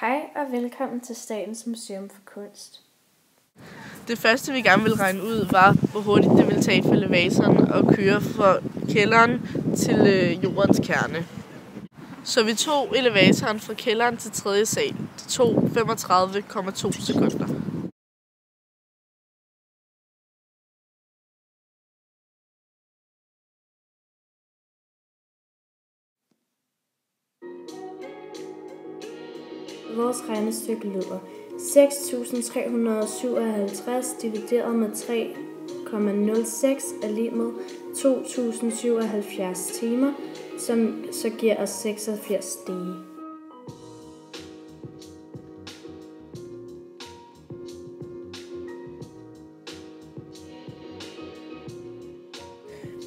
Hej og velkommen til Statens Museum for Kunst. Det første, vi gerne ville regne ud, var, hvor hurtigt det ville tage for elevatoren at køre fra kælderen til jordens kerne. Så vi tog elevatoren fra kælderen til 3. sal. Det tog 35,2 sekunder. Vores regnestykke lyder 6.357 divideret med 3,06 er lig med 2.077 timer, som så giver os 86 dage.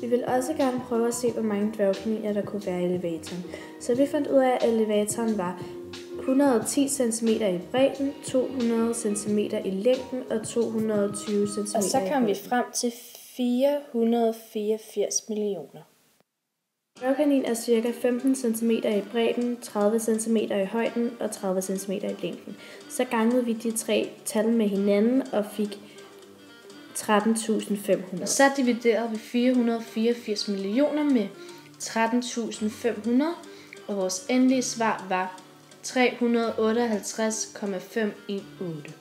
Vi vil også gerne prøve at se, hvor mange dværgkaniner der kunne være i elevatoren. Så vi fandt ud af, at elevatoren var 110 cm i bredden, 200 cm i længden og 220 cm i højden. Og så kom vi frem til 484 millioner. Dværgkanin er ca. 15 cm i bredden, 30 cm i højden og 30 cm i længden. Så gangede vi de tre tal med hinanden og fik 13.500. Så dividerede vi 484 millioner med 13.500, og vores endelige svar var 358,518.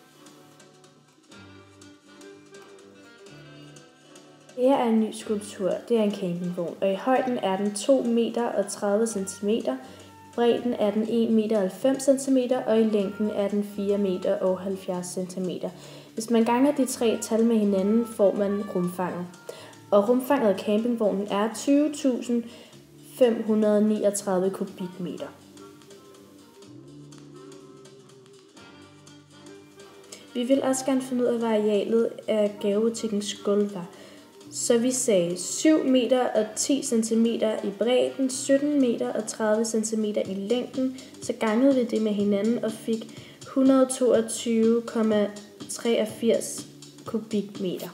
Det her er en ny skulptur. Det er en campingvogn, og i højden er den 2 meter og 30 cm. Bredden er den 1 meter og 90 cm, og i længden er den 4 meter og 70 cm. Hvis man ganger de tre tal med hinanden, får man rumfanget. Og rumfanget af campingvognen er 20.539 kubikmeter. Vi vil også gerne finde ud af, hvad arealet af gavebutikkens gulv var. Så vi sagde 7 meter og 10 cm i bredden, 17 meter og 30 cm i længden. Så gangede vi det med hinanden og fik 122,83 kubikmeter.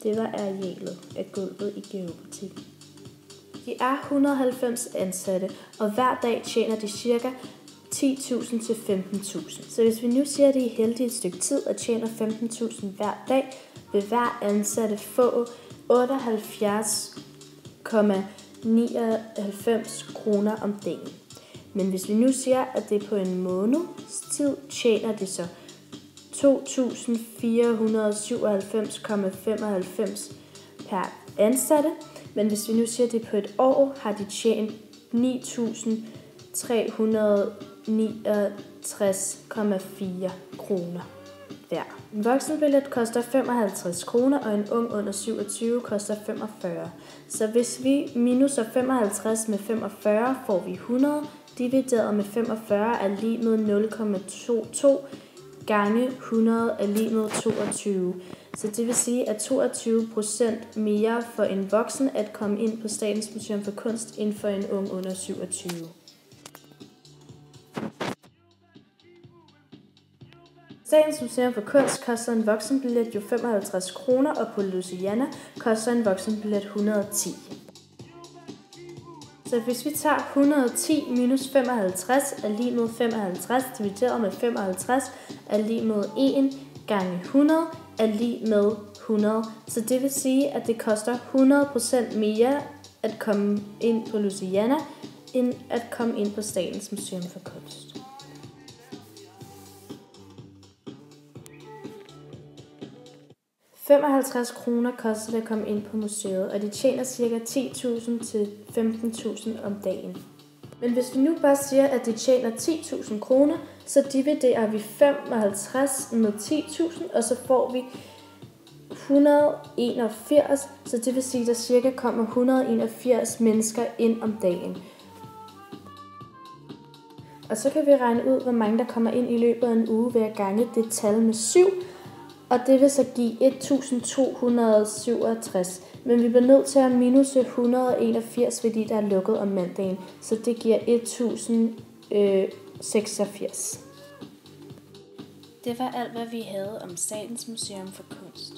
Det var arealet af gulvet i gavebutikken. De er 190 ansatte, og hver dag tjener de ca. 10.000 til 15.000. Så hvis vi nu siger, at de er heldige et stykke tid og tjener 15.000 hver dag, vil hver ansatte få 78,99 kroner om dagen. Men hvis vi nu siger, at det er på en måneds tid, tjener de så 2.497,95 per ansatte. Men hvis vi nu siger, at det er på et år, har de tjent 9.369,4 kroner hver. En voksenbillet koster 55 kroner, og en ung under 27 koster 45. Så hvis vi minuser 55 med 45, får vi 100. Divideret med 45 er lig med 0,22 gange 100 er lig med 22. Så det vil sige, at 22% mere for en voksen at komme ind på Statens Museum for Kunst, end for en ung under 27. Statens Museum for Kunst koster en voksenbillet jo 55 kroner, og på Louisiana koster en voksenbillet 110. Så hvis vi tager 110 minus 55 er lig med 55, divideret med 55 er lig med 1 gange 100 er lig med 100. Så det vil sige, at det koster 100% mere at komme ind på Louisiana, end at komme ind på Statens Museum for Kunst. $55 kroner koster det at komme ind på museet, og de tjener ca. 10.000 til 15.000 om dagen. Men hvis vi nu bare siger, at de tjener 10.000 kroner, så dividerer vi 55 med 10.000, og så får vi 181, så det vil sige, at der cirka kommer 181 mennesker ind om dagen. Og så kan vi regne ud, hvor mange der kommer ind i løbet af en uge ved at gange det tal med 7, og det vil så give 1267. Men vi bliver nødt til at minuse 181, fordi der er lukket om mandagen, så det giver 1086. Det var alt, hvad vi havde om Statens Museum for Kunst.